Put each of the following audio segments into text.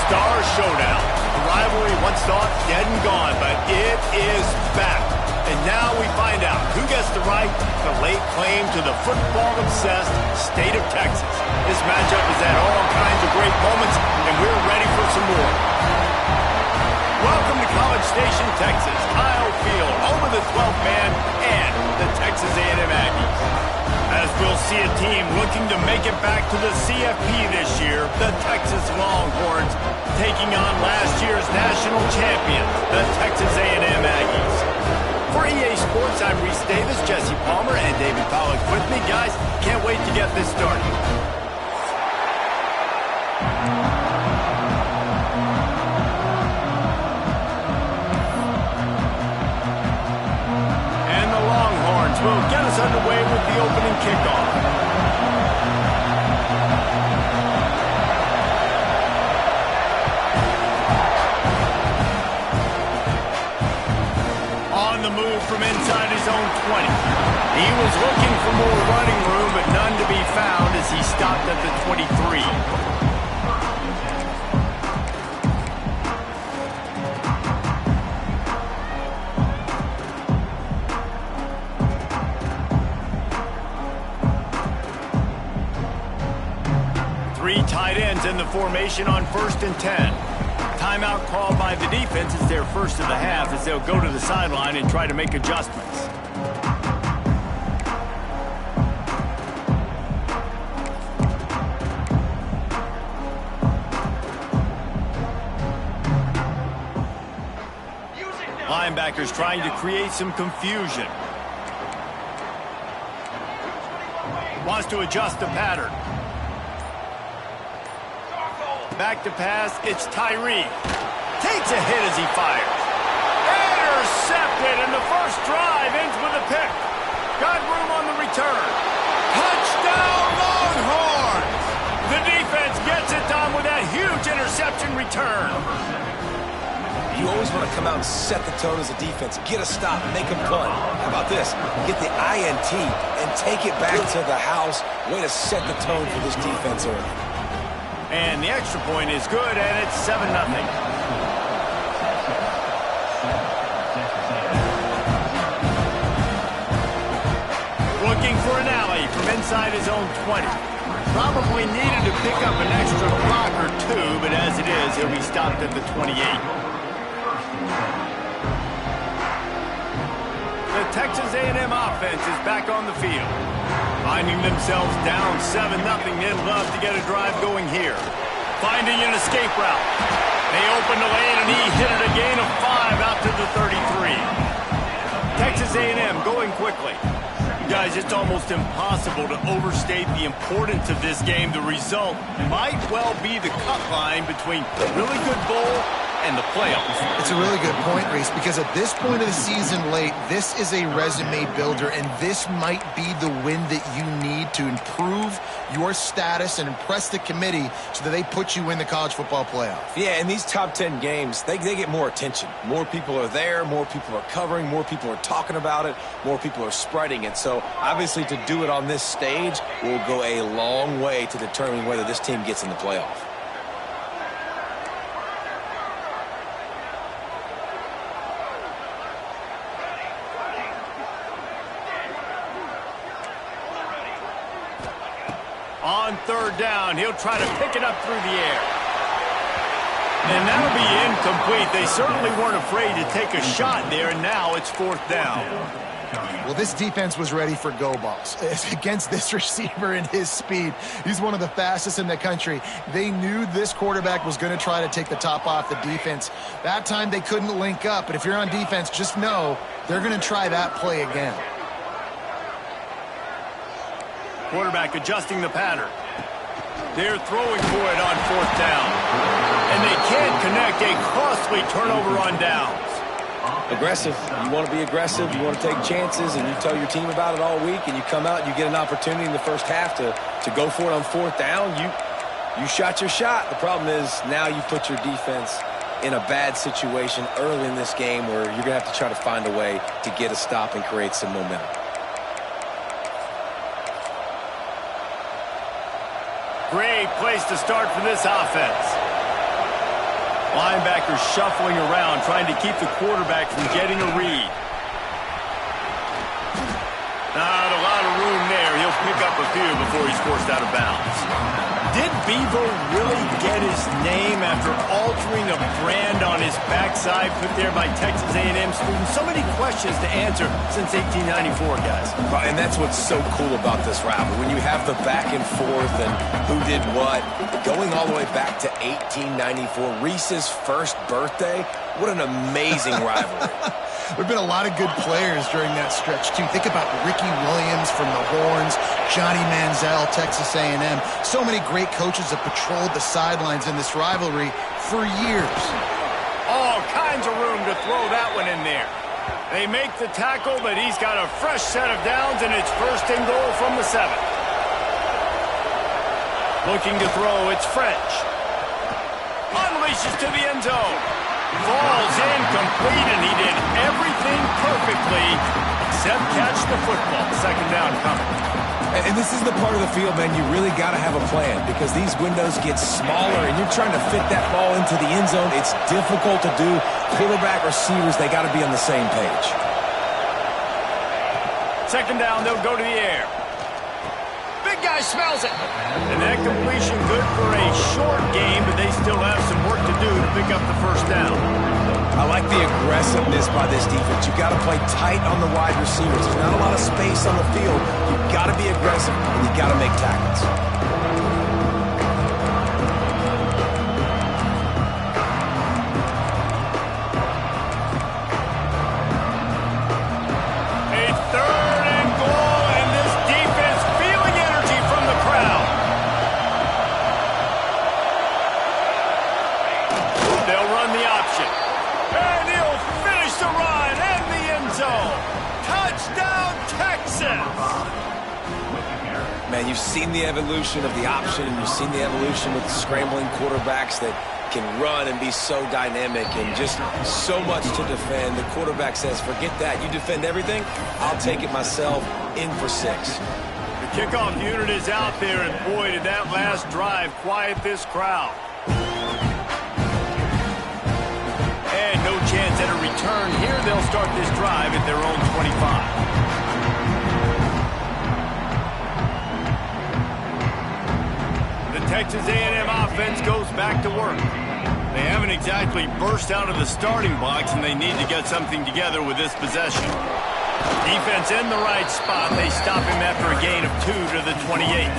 Star Showdown. A rivalry once thought dead and gone, but it is back. And now we find out who gets the right to lay claim to the football-obsessed state of Texas. This matchup has had all kinds of great moments, and we're ready for some more. Welcome to College Station, Texas, Kyle Field, home of the 12th man and the Texas A&M Aggies. As we'll see a team looking to make it back to the CFP this year, the Texas Longhorns taking on last year's national champions, the Texas A&M Aggies. For EA Sports, I'm Reese Davis, Jesse Palmer, and David Pollock with me. Guys, can't wait to get this started. And the Longhorns will get us underway with the opening kickoff. From inside his own 20. He was looking for more running room, but none to be found as he stopped at the 23. Three tight ends in the formation on 1st and 10. Timeout called by the defense is their first of the half as they'll go to the sideline and try to make adjustments. Linebackers trying to create some confusion. Wants to adjust the pattern. Back to pass, it's Tyree. Takes a hit as he fires. Intercepted, and the first drive ends with a pick. Got room on the return. Touchdown, Longhorns! The defense gets it done with that huge interception return. You always want to come out and set the tone as a defense. Get a stop, make them punt. How about this? Get the INT and take it back to the house. Way to set the tone for this defense early. And the extra point is good, and it's 7-0. Looking for an alley from inside his own 20. Probably needed to pick up an extra block or two, but as it is, he'll be stopped at the 28. The Texas A&M offense is back on the field. Finding themselves down 7-0, they'd love to get a drive going here. Finding an escape route. They open the lane, and he hit it a gain of 5 out to the 33. Texas A&M going quickly. Guys, it's almost impossible to overstate the importance of this game. The result might well be the cut line between a really good bowl and the playoffs. It's a really good point, Reese, because at this point of the season late, this is a resume builder, and this might be the win that you need to improve your status and impress the committee so that they put you in the college football playoff. Yeah, in these top 10 games, they get more attention. More people are there, more people are covering, more people are talking about it, more people are spreading it. So obviously to do it on this stage will go a long way to determine whether this team gets in the playoff. On 3rd down, he'll try to pick it up through the air. And that'll be incomplete. They certainly weren't afraid to take a shot there, and now it's 4th down. Well, this defense was ready for go balls. Against this receiver and his speed, he's one of the fastest in the country. They knew this quarterback was going to try to take the top off the defense. That time they couldn't link up, but if you're on defense, just know they're going to try that play again. Quarterback adjusting the pattern. They're throwing for it on 4th down. And they can't connect. A costly turnover on downs. Aggressive. You want to be aggressive. You want to take chances, and you tell your team about it all week, and you come out and you get an opportunity in the first half to go for it on 4th down. You shot your shot. The problem is now you put your defense in a bad situation early in this game where you're going to have to try to find a way to get a stop and create some momentum. Great place to start for this offense. Linebacker shuffling around, trying to keep the quarterback from getting a read. Not a lot of room there. He'll pick up a few before he's forced out of bounds. Did Bevo really get his name after altering a brand on his backside put there by Texas A&M students? So many questions to answer since 1894, guys. And that's what's so cool about this rivalry. When you have the back and forth and who did what, going all the way back to 1894, Reese's first birthday, what an amazing rivalry. There have been a lot of good players during that stretch, too. Think about Ricky Williams from the Horns, Johnny Manziel, Texas A&M. So many great coaches have patrolled the sidelines in this rivalry for years. All kinds of room to throw that one in there. They make the tackle, but he's got a fresh set of downs, and it's first and goal from the 7. Looking to throw, it's French. Unleashes to the end zone. Falls incomplete, and he did everything perfectly except catch the football. Second down coming. And this is the part of the field, man, you really got to have a plan because these windows get smaller and you're trying to fit that ball into the end zone. It's difficult to do. Quarterback, receivers, they got to be on the same page. Second down, they'll go to the air. Big guy smells it. And that completion good for a short game, but they still have some work to do to pick up the first down. I like the aggressiveness by this defense. You got to play tight on the wide receivers. There's not a lot of space on the field. You got to be aggressive, and you got to make tackles. A third and goal, and this defense feeling energy from the crowd. They'll run the option. And he'll finish the run and the end zone. Touchdown, Texas! Man, you've seen the evolution of the option, and you've seen the evolution with the scrambling quarterbacks that can run and be so dynamic and just so much to defend. The quarterback says, forget that. You defend everything, I'll take it myself. In for 6. The kickoff unit is out there, and boy, did that last drive quiet this crowd. And no chance at a return here. They'll start this drive at their own 25. The Texas A&M offense goes back to work. They haven't exactly burst out of the starting blocks, and they need to get something together with this possession. Defense in the right spot. They stop him after a gain of 2 to the 28.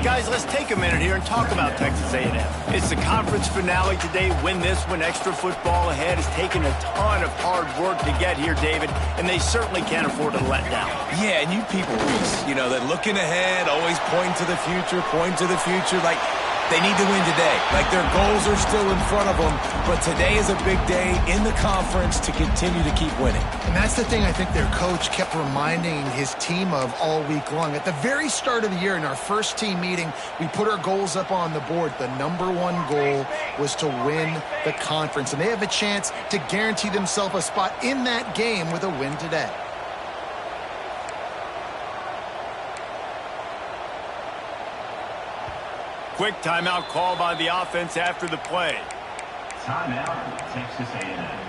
Guys, let's take a minute here and talk about Texas A&M. It's the conference finale today. Win this one. Extra football ahead. Has taken a ton of hard work to get here, David, and they certainly can't afford to let down. Yeah, and you people, Reese, you know, they're looking ahead, always pointing to the future, like they need to win today. Like their goals are still in front of them, but today is a big day in the conference to continue to keep winning. And that's the thing I think their coach kept reminding his team of all week long. At the very start of the year in our first team meeting, we put our goals up on the board. The #1 goal was to win the conference, and they have a chance to guarantee themselves a spot in that game with a win today. Quick timeout call by the offense after the play. Timeout, Texas A&M.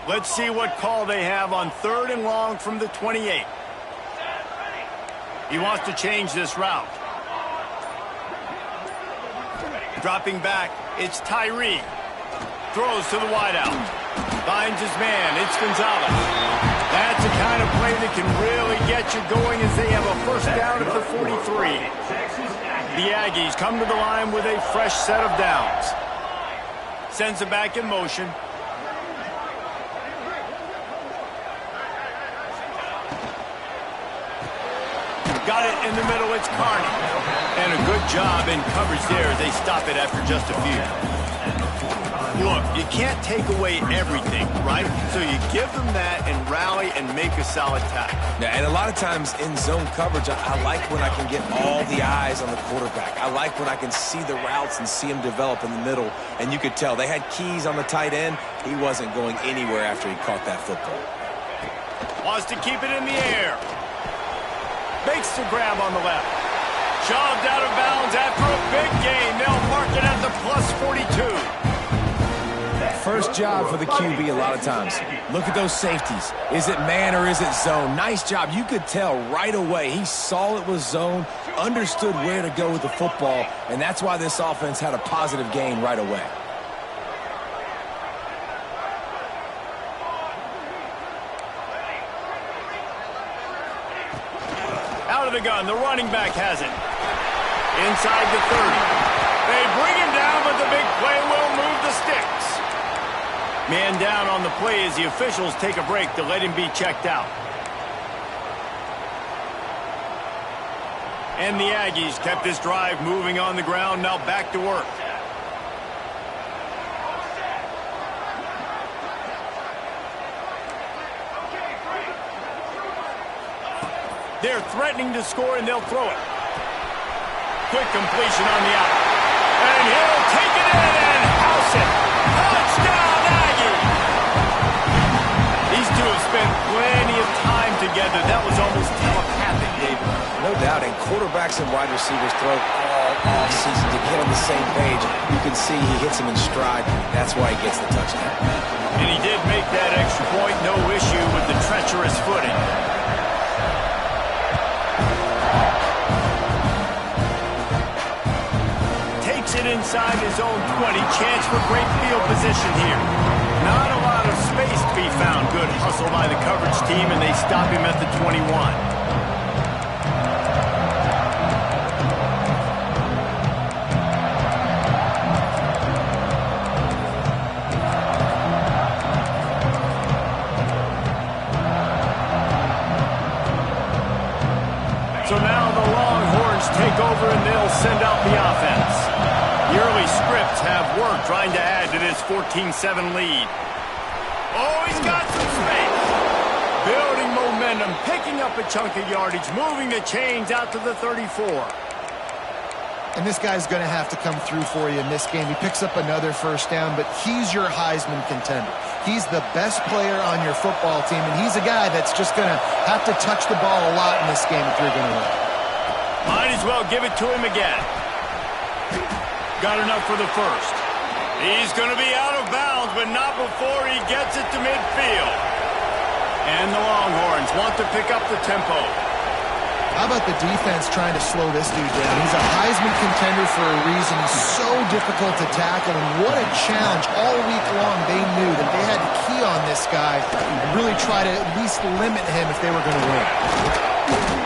Let's see what call they have on 3rd and long from the 28. He wants to change this route. Dropping back, it's Tyree. Throws to the wideout. Finds his man, it's Gonzalez. That's the kind of play that can really get you going as they have a first down at the 43. The Aggies come to the line with a fresh set of downs. Sends it back in motion. Got it in the middle, it's Carney. And a good job in coverage there as they stop it after just a few. Look, you can't take away everything, right? So you give them that and rally and make a solid tackle. Yeah, and a lot of times in zone coverage, I like when I can get all the eyes on the quarterback. I like when I can see the routes and see them develop in the middle. And you could tell they had keys on the tight end. He wasn't going anywhere after he caught that football. Wants to keep it in the air. Makes the grab on the left. Shoved out of bounds after a big gain. They'll mark it at the plus 42. First job for the QB a lot of times. Look at those safeties. Is it man or is it zone? Nice job. You could tell right away. He saw it was zone, understood where to go with the football, and that's why this offense had a positive gain right away. Out of the gun, the running back has it. Inside the 30. They bring him down, but the big play will move the sticks. Man down on the play as the officials take a break to let him be checked out. And the Aggies kept this drive moving on the ground, now back to work. They're threatening to score, and they'll throw it. Quick completion on the out. And he'll take it in and house it. Touchdown, Aggie! These two have spent plenty of time together. That was almost telepathic, David. No doubt, and quarterbacks and wide receivers throw all offseason to get on the same page. You can see he hits him in stride. That's why he gets the touchdown. And he did make that extra point. No issue with the treacherous footing. Inside his own 20, chance for great field position here. Not a lot of space to be found. Good hustle by the coverage team, and they stop him at the 21. So now the Longhorns take over, and they'll send out the offense. The early scripts have worked trying to add to this 14-7 lead. Oh, he's got some space. Building momentum, picking up a chunk of yardage, moving the chains out to the 34. And this guy's going to have to come through for you in this game. He picks up another first down, but he's your Heisman contender. He's the best player on your football team, and he's a guy that's just going to have to touch the ball a lot in this game if you're going to win. Might as well give it to him again. Got enough for the first. He's going to be out of bounds, but not before he gets it to midfield. And the Longhorns want to pick up the tempo. How about the defense trying to slow this dude down? He's a Heisman contender for a reason. He's so difficult to tackle, and what a challenge. All week long, they knew that they had to key on this guy and really try to at least limit him if they were going to win.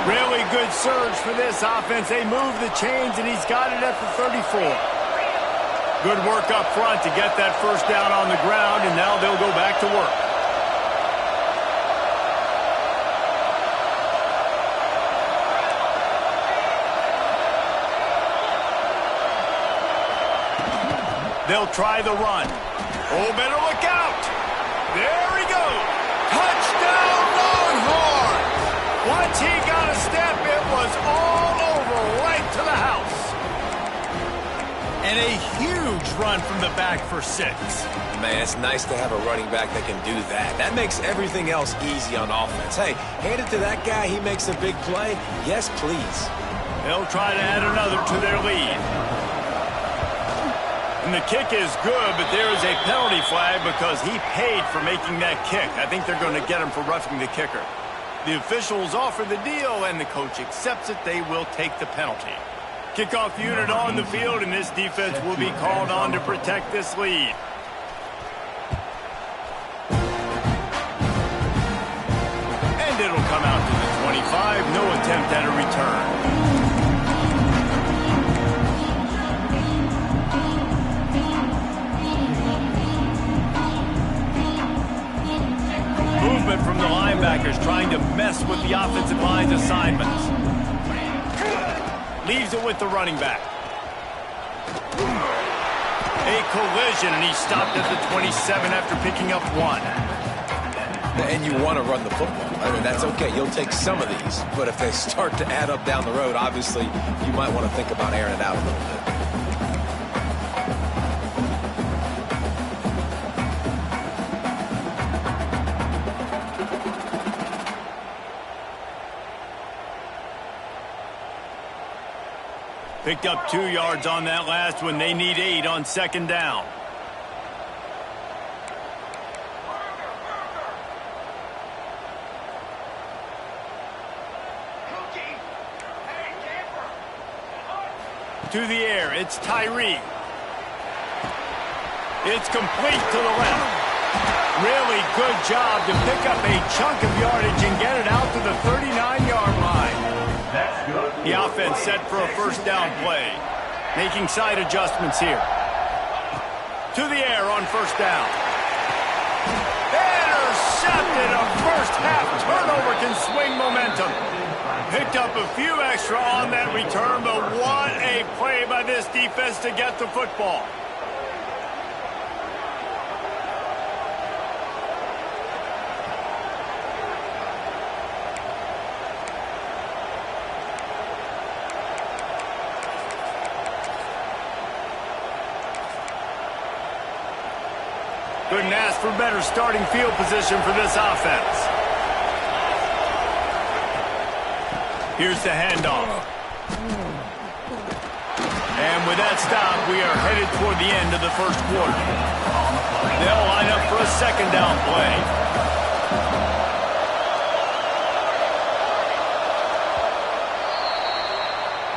Really good surge for this offense. They move the chains, and he's got it at the 34. Good work up front to get that first down on the ground, and now they'll go back to work. They'll try the run. Oh, better look out. There he goes. Touchdown, Longhorns. Once he got a step, it was all over right to the house. And a huge run from the back for 6. Man, it's nice to have a running back that can do that. That makes everything else easy on offense. Hey, hand it to that guy. He makes a big play. Yes, please. They'll try to add another to their lead. And the kick is good, but there is a penalty flag because he paid for making that kick. I think they're going to get him for roughing the kicker. The officials offer the deal, and the coach accepts it. They will take the penalty. Kickoff unit on the field, and this defense will be called on to protect this lead. And it'll come out to the 25. No attempt at a return. Movement from the linebackers trying to mess with the offensive line's assignments. Leaves it with the running back. A collision, and he stopped at the 27 after picking up 1. And you want to run the football. I mean, that's okay. You'll take some of these. But if they start to add up down the road, obviously, you might want to think about airing it out a little bit. Picked up 2 yards on that last one. They need 8 on 2nd down. To the air, it's Tyree. It's complete to the left. Really good job to pick up a chunk of yardage and get it out to the 39-yard line. The offense set for a first down play. Making side adjustments here. To the air on first down. Intercepted. A first half turnover can swing momentum. Picked up a few extra on that return, but what a play by this defense to get the football. Couldn't ask for better starting field position for this offense. Here's the handoff. And with that stop, we are headed toward the end of the first quarter. They'll line up for a second down play.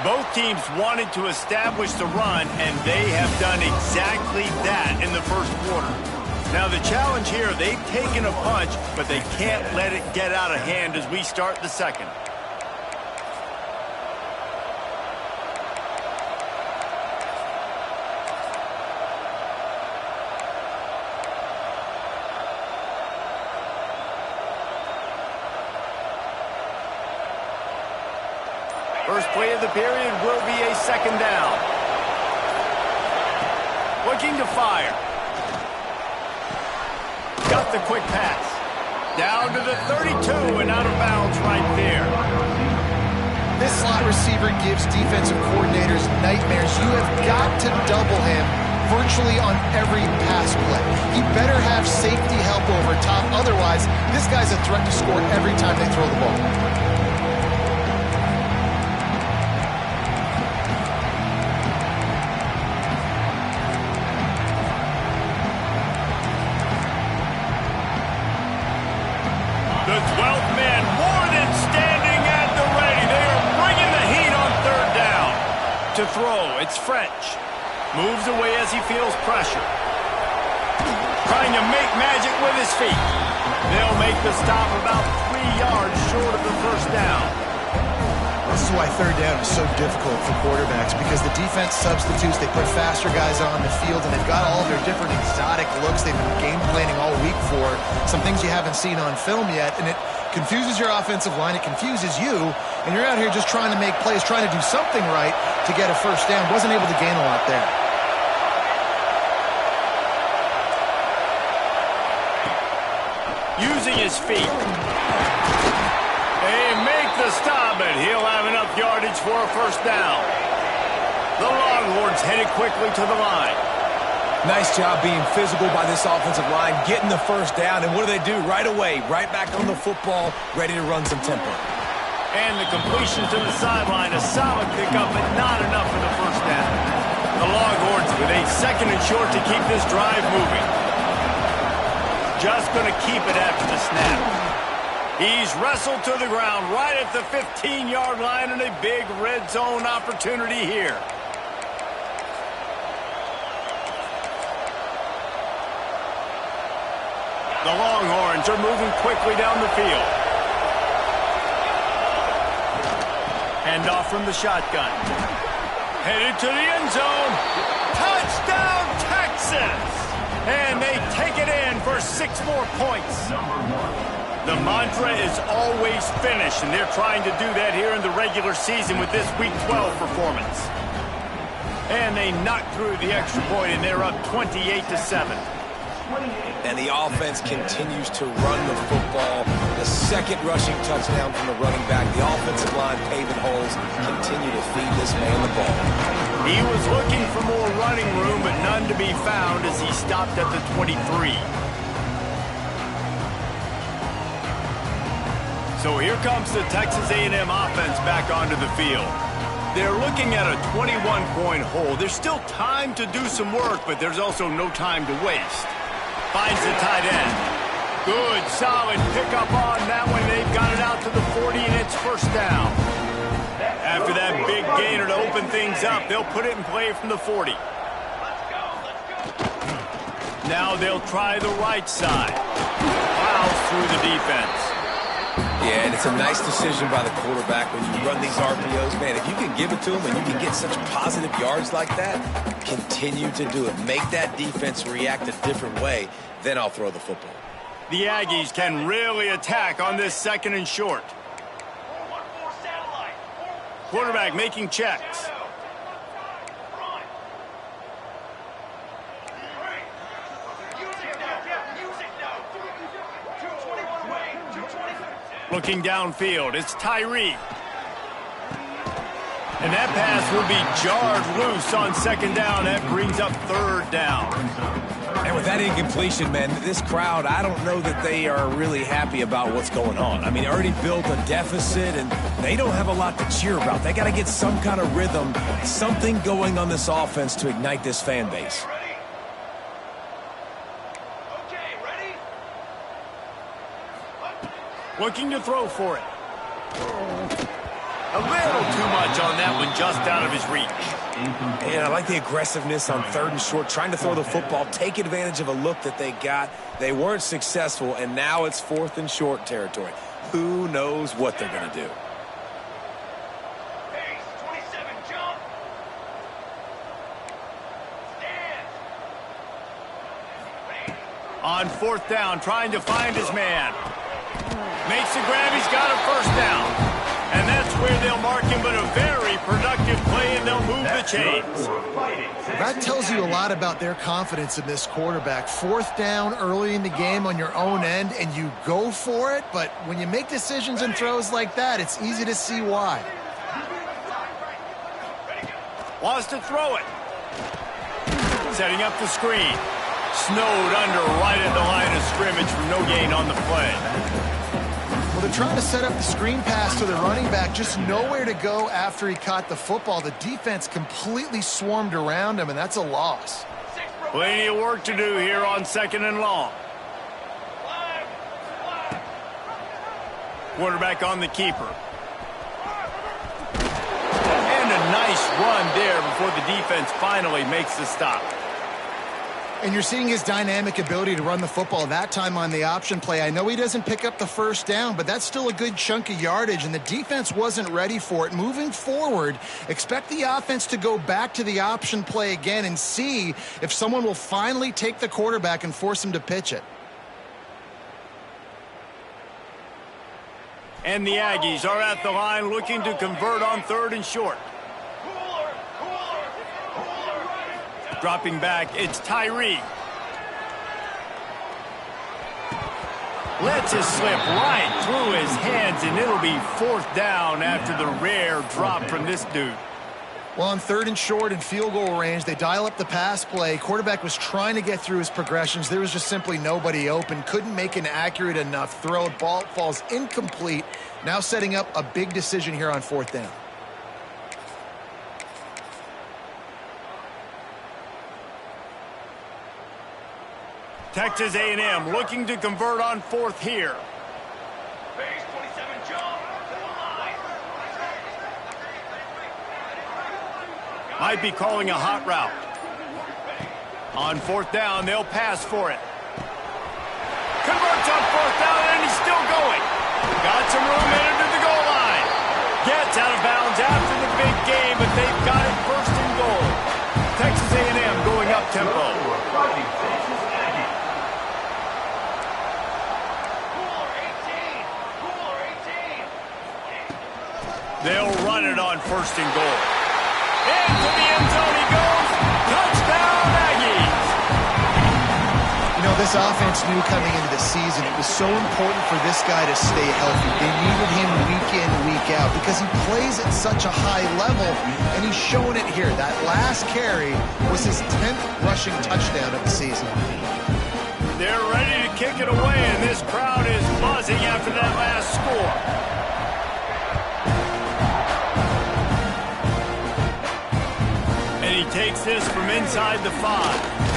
Both teams wanted to establish the run, and they have done exactly that in the first quarter. Now the challenge here, they've taken a punch, but they can't let it get out of hand as we start the second. First play of the period will be a second down. Looking to fire. Got the quick pass. Down to the 32 and out of bounds right there. This slot receiver gives defensive coordinators nightmares. You have got to double him virtually on every pass play. He better have safety help over top. Otherwise, this guy's a threat to score every time they throw the ball. The 12th man more than standing at the ready. They are bringing the heat on third down. To throw, it's French. Moves away as he feels pressure. Trying to make magic with his feet. They'll make the stop about 3 yards short of the first down. This is why third down is so difficult for quarterbacks, because the defense substitutes, they put faster guys on the field, and they've got all their different exotic looks they've been game planning all week for, some things you haven't seen on film yet, and it confuses your offensive line, it confuses you, and you're out here just trying to make plays, trying to do something right to get a first down. Wasn't able to gain a lot there. Using his feet. They make the stop, but he'll have enough yardage for a first down. The Longhorns headed quickly to the line. Nice job being physical by this offensive line, getting the first down, and what do? Right away, right back on the football, ready to run some tempo. And the completion to the sideline, a solid pickup, but not enough for the first down. The Longhorns with a second and short to keep this drive moving. Just going to keep it after the snap. He's wrestled to the ground right at the 15-yard line, and a big red zone opportunity here. The Longhorns are moving quickly down the field. Handoff from the shotgun. Headed to the end zone. Touchdown, Texas! And they take it in for 6 more points. The mantra is always finish, and they're trying to do that here in the regular season with this Week 12 performance. And they knock through the extra point, and they're up 28-7. And the offense continues to run the football. The second rushing touchdown from the running back. The offensive line paving holes. Continue to feed this man the ball. He was looking for more running room, but none to be found as he stopped at the 23. So here comes the Texas A&M offense back onto the field. They're looking at a 21-point hole. There's still time to do some work, but there's also no time to waste. Finds the tight end. Good, solid pickup on that one. They've got it out to the 40, and it's first down. After that big gainer to open things up, they'll put it in play from the 40. Now they'll try the right side. Plows through the defense. Yeah, and it's a nice decision by the quarterback when you run these RPOs. Man, if you can give it to him and you can get such positive yards like that, continue to do it. Make that defense react a different way, then I'll throw the football. The Aggies can really attack on this second and short. Quarterback making checks. Looking downfield, it's Tyree. And that pass will be jarred loose on second down. That brings up third down. And with that incompletion, man, this crowd, I don't know that they are really happy about what's going on. I mean, they already built a deficit, and they don't have a lot to cheer about. They got to get some kind of rhythm, something going on this offense to ignite this fan base. Looking to throw for it. A little too much on that one, just out of his reach. And I like the aggressiveness on third and short, trying to throw the football, take advantage of a look that they got. They weren't successful, and now it's fourth and short territory. Who knows what they're going to do? On fourth down, trying to find his man. Makes the grab, he's got a first down. And that's where they'll mark him, but a very productive play, and they'll move the chains. That tells you a lot about their confidence in this quarterback. Fourth down early in the game on your own end, and you go for it, but when you make decisions and throws like that, it's easy to see why. Wants to throw it. Setting up the screen. Snowed under right at the line of scrimmage for no gain on the play. Well, they're trying to set up the screen pass to the running back, just nowhere to go after he caught the football. The defense completely swarmed around him, and that's a loss. Plenty of work to do here on second and long. Quarterback on the keeper. And a nice run there before the defense finally makes the stop. And you're seeing his dynamic ability to run the football, that time on the option play. I know he doesn't pick up the first down, but that's still a good chunk of yardage, and the defense wasn't ready for it. Moving forward, expect the offense to go back to the option play again and see if someone will finally take the quarterback and force him to pitch it. And the Aggies are at the line looking to convert on third and short. Dropping back, it's Tyree. Lets it slip right through his hands, and it'll be fourth down after the rare drop from this dude. Well, on third and short and field goal range, they dial up the pass play. Quarterback was trying to get through his progressions. There was just simply nobody open. Couldn't make an accurate enough throw. Ball falls incomplete. Now setting up a big decision here on fourth down. Texas A&M looking to convert on fourth here. Might be calling a hot route. On fourth down, they'll pass for it. Converts on fourth down, and he's still going. Got some room headed to the goal line. Gets out of bounds after the big game, but they've got it first and goal. Texas A&M going up tempo. They'll run it on first and goal. Into the end zone he goes. You know, this offense knew coming into the season it was so important for this guy to stay healthy. They needed him week in, week out because he plays at such a high level, and he's showing it here. That last carry was his 10th rushing touchdown of the season. They're ready to kick it away, and this crowd is buzzing after that last score. And he takes this from inside the 5.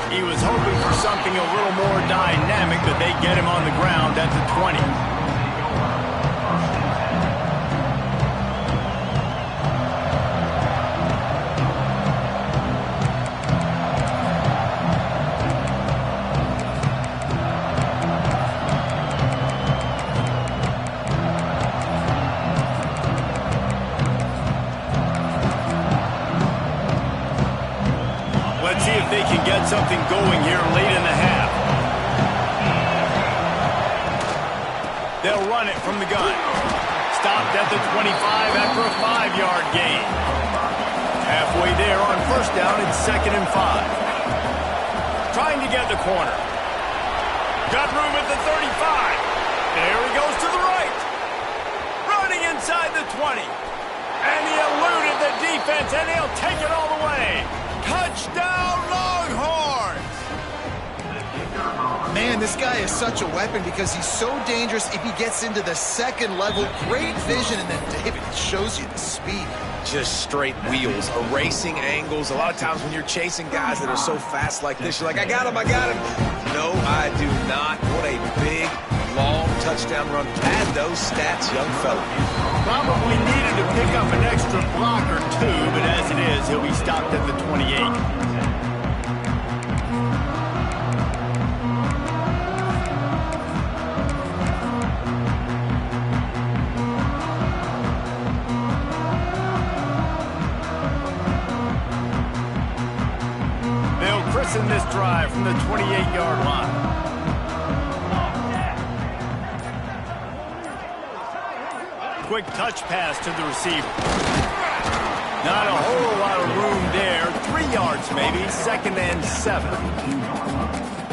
He was hoping for something a little more dynamic, but they get him on the ground at the 20. Let's see if they can get something going here late in the half. They'll run it from the gun. Stopped at the 25 after a 5-yard gain. Halfway there on first down, it's 2nd and 5. Trying to get the corner. Got room at the 35. There he goes to the right. Running inside the 20. And he eluded the defense, and he'll take it all the way. Touchdown, Longhorns! Man, this guy is such a weapon because he's so dangerous if he gets into the second level. Great vision, and then David shows you the speed. Just straight wheels, erasing angles. A lot of times when you're chasing guys that are so fast like this, you're like, I got him. No, I do not. What a big, long touchdown run. Pad those stats, young fella. Probably needed to pick up an extra block or two, but as it is, he'll be stopped at the 28. They'll christen this drive from the 28-yard line. Quick touch pass to the receiver. Not a whole lot of room there. 3 yards maybe. 2nd and 7.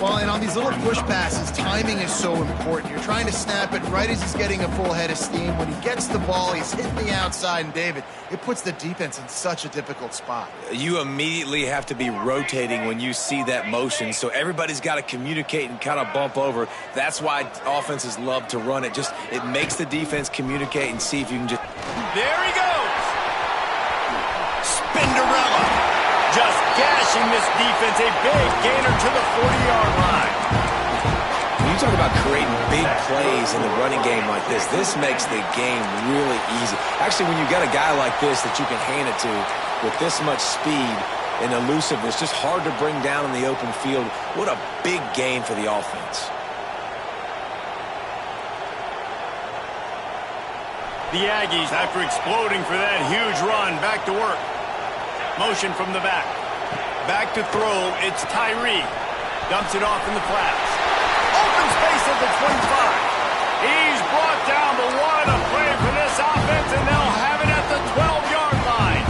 Well, and on these little push passes, timing is so important. You're trying to snap it right as he's getting a full head of steam. When he gets the ball, he's hitting the outside, and David, it puts the defense in such a difficult spot. You immediately have to be rotating when you see that motion, so everybody's got to communicate and kind of bump over. That's why offenses love to run it. Just, it makes the defense communicate and see if you can just... There he goes! Spinderella! Just gashing this defense, a big gainer to the 40-yard line. When you talk about creating big plays in the running game like this makes the game really easy. Actually, when you got a guy like this that you can hand it to with this much speed and elusiveness, just hard to bring down in the open field, what a big gain for the offense. The Aggies, after exploding for that huge run, back to work. Motion from the back. Back to throw, it's Tyree. Dumps it off in the flats. Open space at the 25. He's brought down, but what a play for this offense, and they'll have it at the 12-yard line.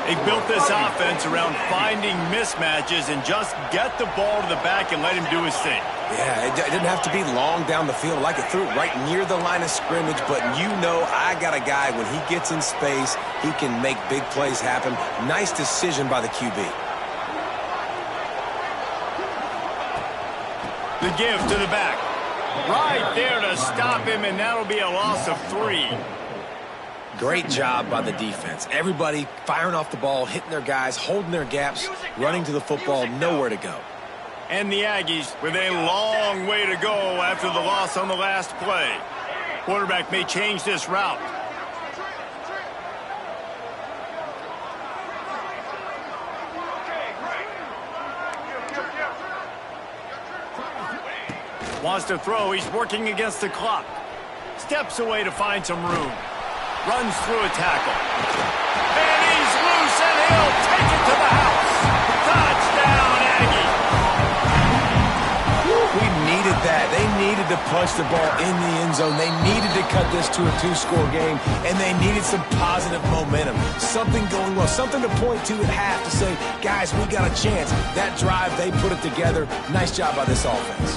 They built this offense around finding mismatches and just get the ball to the back and let him do his thing. Yeah, it didn't have to be long down the field. Like it threw it right near the line of scrimmage, but you know I got a guy, when he gets in space, he can make big plays happen. Nice decision by the QB. The give to the back. Right there to stop him, and that'll be a loss of 3. Great job by the defense. Everybody firing off the ball, hitting their guys, holding their gaps, running to the football, nowhere to go. And the Aggies with a long way to go after the loss on the last play. Quarterback may change this route. Wants to throw. He's working against the clock. Steps away to find some room. Runs through a tackle. And he's loose, and he'll take it to the house. Touchdown, Aggie. We needed that. They needed to punch the ball in the end zone. They needed to cut this to a 2-score game, and they needed some positive momentum. Something going well, something to point to at half to say, guys, we got a chance. That drive, they put it together. Nice job by this offense.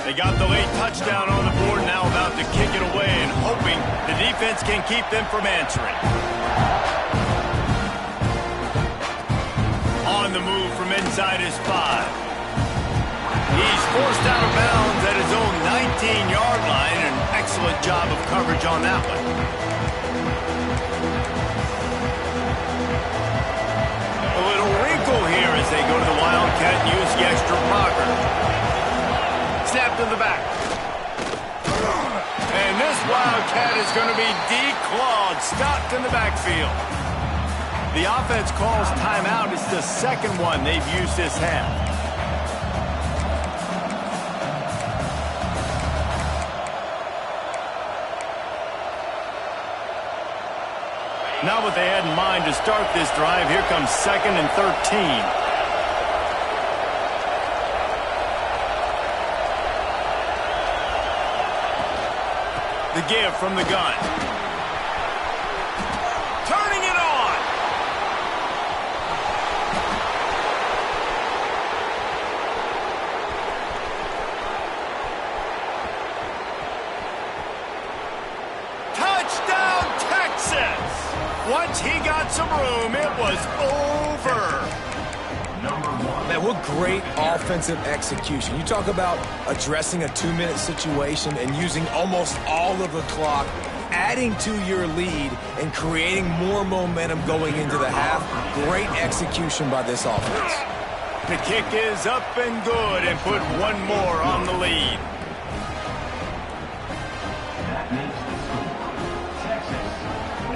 They got the late touchdown on the board, now about to kick it away and hoping the defense can keep them from answering. On the move from inside his 5. He's forced out of bounds at his own 19-yard line. An excellent job of coverage on that one. A little wrinkle here as they go to the Wildcat and use the extra blocker. Snapped in the back. And this Wildcat is going to be declawed, stopped in the backfield. The offense calls timeout. It's the second one they've used this half. Not what they had in mind to start this drive. Here comes 2nd and 13. The give from the gun. Turning it on. Touchdown, Texas! Once he got some room, it was over. Man, what great offensive execution. You talk about addressing a 2-minute situation and using almost all of the clock, adding to your lead and creating more momentum going into the half. Great execution by this offense. The kick is up and good and put one more on the lead.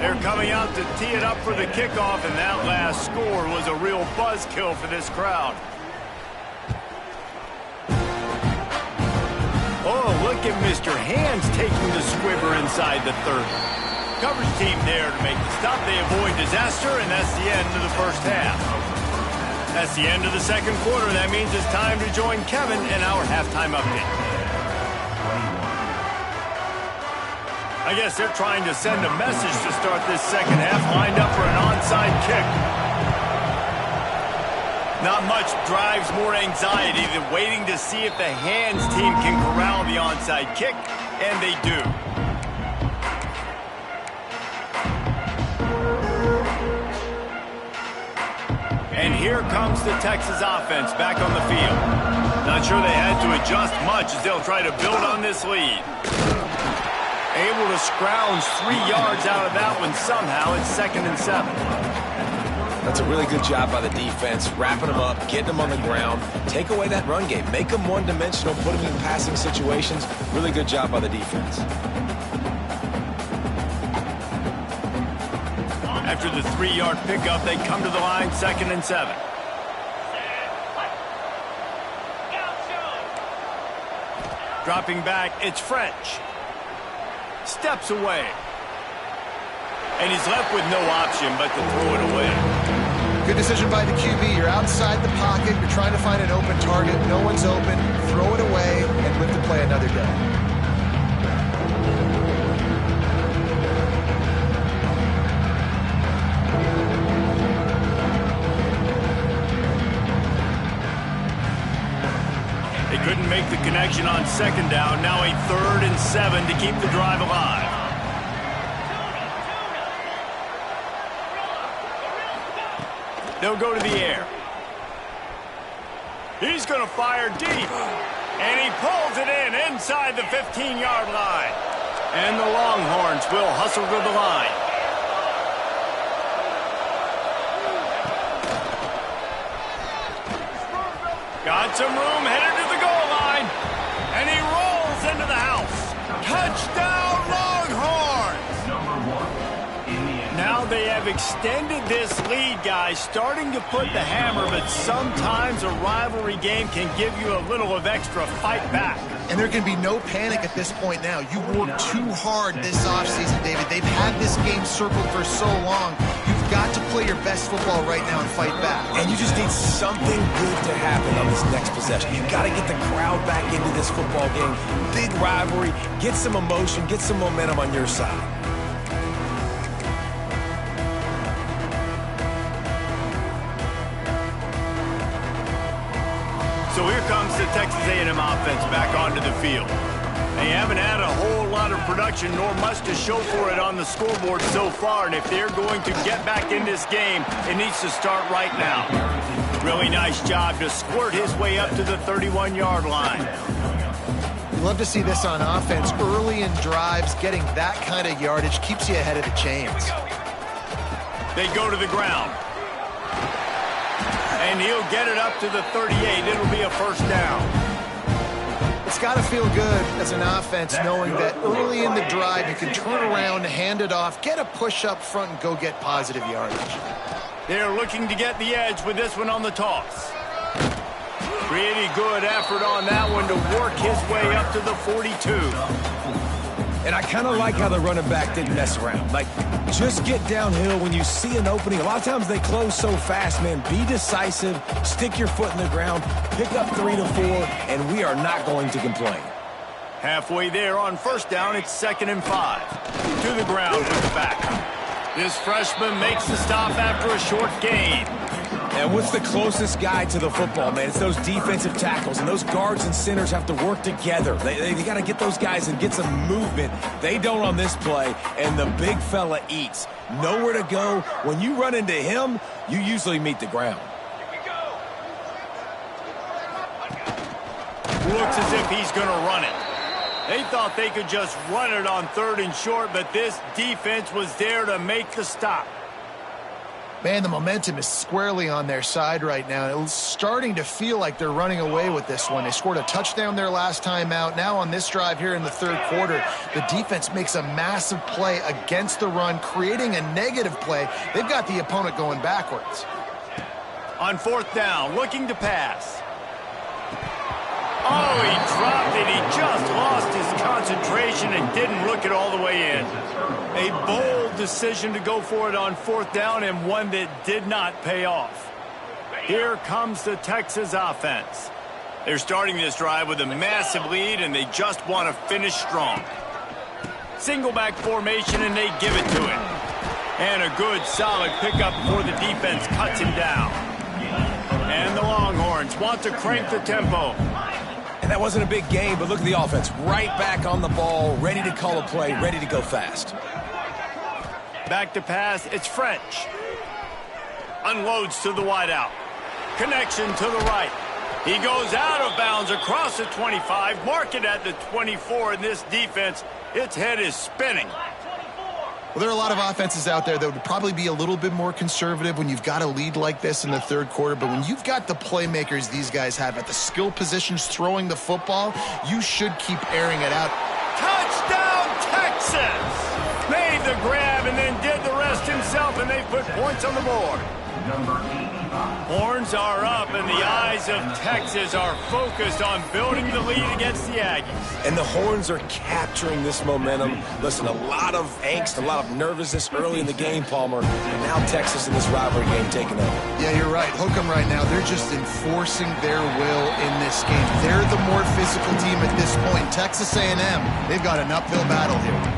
They're coming out to tee it up for the kickoff, and that last score was a real buzzkill for this crowd. Oh, look at Mr. Hands taking the squibber inside the 30. Coverage team there to make the stop. They avoid disaster, and that's the end of the first half. That's the end of the second quarter. That means it's time to join Kevin in our halftime update. I guess they're trying to send a message to start this second half, lined up for an onside kick. Not much drives more anxiety than waiting to see if the Hands team can corral the onside kick, and they do. And here comes the Texas offense back on the field. Not sure they had to adjust much as they'll try to build on this lead. Able to scrounge 3 yards out of that one somehow. It's 2nd and 7. That's a really good job by the defense, wrapping them up, getting them on the ground, take away that run game, make them one-dimensional, put them in passing situations. Really good job by the defense. After the 3-yard pickup, they come to the line, 2nd and 7. Dropping back, it's French. Steps away. And he's left with no option but to throw it away. Good decision by the QB. You're outside the pocket. You're trying to find an open target. No one's open. Throw it away and live to play another day. They couldn't make the connection on 2nd down. Now a 3rd and 7 to keep the drive alive. They'll go to the air. He's going to fire deep. And he pulls it in inside the 15-yard line. And the Longhorns will hustle to the line. Got some room, headed to the goal line. And he rolls into the house. Touchdown, Longhorns! Now they have extended this lead, guys, starting to put the hammer, but sometimes a rivalry game can give you a little of extra fight back. And there can be no panic at this point now. You worked too hard this offseason, David. They've had this game circled for so long. You've got to play your best football right now and fight back. And you just need something good to happen on this next possession. You got to get the crowd back into this football game. Big rivalry. Get some emotion. Get some momentum on your side. So here comes the Texas A&M offense back onto the field. They haven't had a whole lot of production nor much to show for it on the scoreboard so far, and if they're going to get back in this game, it needs to start right now. Really nice job to squirt his way up to the 31-yard line. You love to see this on offense. Early in drives, getting that kind of yardage keeps you ahead of the chains. They go to the ground. And he'll get it up to the 38. It'll be a first down. It's got to feel good as an offense knowing that early in the drive you can turn around, hand it off, get a push up front, and go get positive yardage. They're looking to get the edge with this one on the toss. Pretty good effort on that one to work his way up to the 42. And I kind of like how the running back didn't mess around. Like, just get downhill when you see an opening. A lot of times they close so fast, man. Be decisive, stick your foot in the ground, pick up 3 to 4, and we are not going to complain. Halfway there on first down, it's 2nd and 5. To the ground with the back. This freshman makes the stop after a short gain. And what's the closest guy to the football, man? It's those defensive tackles, and those guards and centers have to work together. They got to get those guys and get some movement. They don't on this play, and the big fella eats. Nowhere to go. When you run into him, you usually meet the ground. Looks as if he's going to run it. They thought they could just run it on 3rd and short, but this defense was there to make the stop. Man, the momentum is squarely on their side right now. It's starting to feel like they're running away with this one. They scored a touchdown their last time out. Now on this drive here in the 3rd quarter, the defense makes a massive play against the run, creating a negative play. They've got the opponent going backwards. On 4th down, looking to pass. Oh, he dropped it. He just lost his concentration and didn't look it all the way in. A bold decision to go for it on 4th down, and one that did not pay off. Here comes the Texas offense. They're starting this drive with a massive lead, and they just want to finish strong. Single back formation, and they give it to him. And a good, solid pickup before the defense cuts him down. And the Longhorns want to crank the tempo. And that wasn't a big game, but look at the offense. Right back on the ball, ready to call a play, ready to go fast. Back to pass, it's French. Unloads to the wideout. Connection to the right. He goes out of bounds across the 25, mark it at the 24, and this defense, its head is spinning. Well, there are a lot of offenses out there that would probably be a little bit more conservative when you've got a lead like this in the 3rd quarter, but when you've got the playmakers these guys have at the skill positions throwing the football, you should keep airing it out. Touchdown, Texas! Made the grab and then did the rest himself, and they put points on the board. Horns are up, and the eyes of Texas are focused on building the lead against the Aggies. And the Horns are capturing this momentum. Listen, a lot of angst, a lot of nervousness early in the game, Palmer. And now Texas in this rivalry game taking over. Yeah, you're right. Hook 'em right now. They're just enforcing their will in this game. They're the more physical team at this point. Texas A&M, they've got an uphill battle here.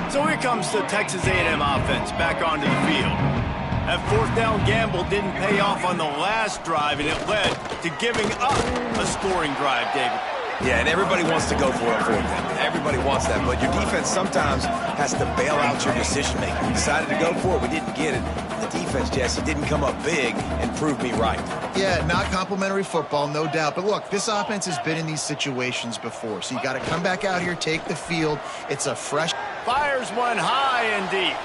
So here comes the Texas A&M offense back onto the field. That 4th down gamble didn't pay off on the last drive, and it led to giving up a scoring drive, David. Yeah, and everybody wants to go for it 4th down. Everybody wants that, but your defense sometimes has to bail out your decision-making. We decided to go for it. We didn't get it. The defense, Jesse, didn't come up big and prove me right. Yeah, not complimentary football, no doubt. But look, this offense has been in these situations before, so you got to come back out here, take the field. It's a fresh... Fires one high and deep.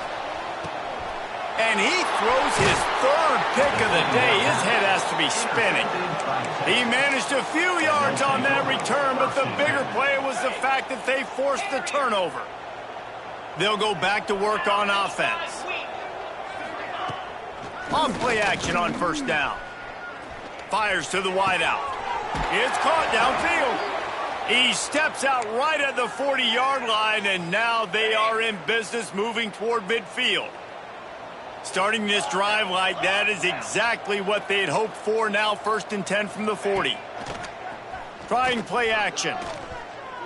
And he throws his 3rd pick of the day. His head has to be spinning. He managed a few yards on that return, but the bigger play was the fact that they forced the turnover. They'll go back to work on offense. On play action on 1st down. Fires to the wideout. It's caught downfield. He steps out right at the 40-yard line, and now they are in business moving toward midfield. Starting this drive like that is exactly what they had hoped for. Now 1st and 10 from the 40. Trying play action.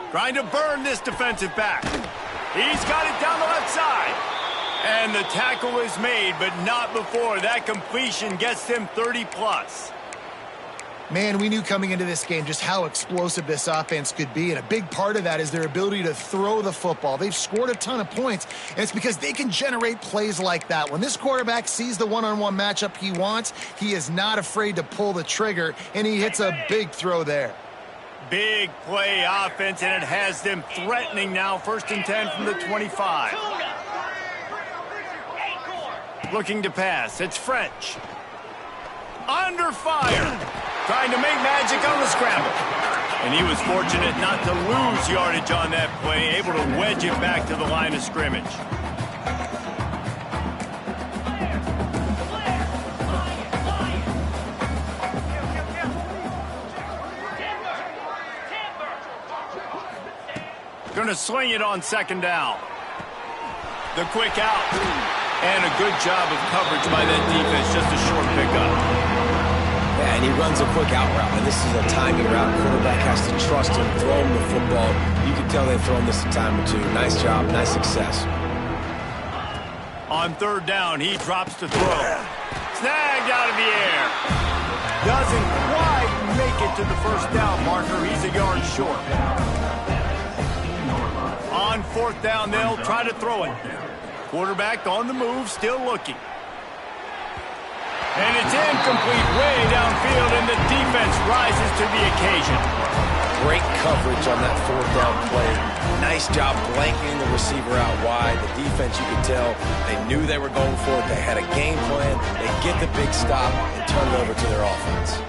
Trying to burn this defensive back. He's got it down the left side. And the tackle is made, but not before that completion gets them 30+. Man, we knew coming into this game just how explosive this offense could be, and a big part of that is their ability to throw the football. They've scored a ton of points, and it's because they can generate plays like that. When this quarterback sees the one-on-one matchup he wants, he is not afraid to pull the trigger, and he hits a big throw there. Big play offense, and it has them threatening now. 1st and 10 from the 25. Looking to pass. It's French. Under fire. Trying to make magic on the scramble. And he was fortunate not to lose yardage on that play, able to wedge it back to the line of scrimmage. Going to swing it on 2nd down. The quick out. And a good job of coverage by that defense. Just a short pickup. Yeah, and he runs a quick out route, and this is a timing route. Quarterback has to trust him, throw him the football. You can tell they've thrown this a time or two. Nice job, nice success. On 3rd down, he drops to throw. Snagged out of the air. Doesn't quite make it to the 1st down marker. He's a yard short. On 4th down, they'll try to throw it. Quarterback on the move, still looking. And it's incomplete way downfield, and the defense rises to the occasion. Great coverage on that 4th down play. Nice job blanketing the receiver out wide. The defense, you could tell, they knew they were going for it. They had a game plan. They get the big stop and turn it over to their offense.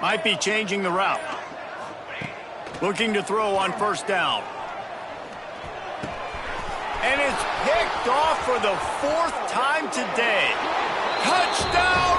Might be changing the route. Looking to throw on 1st down. And it's picked off for the 4th time today. Touchdown,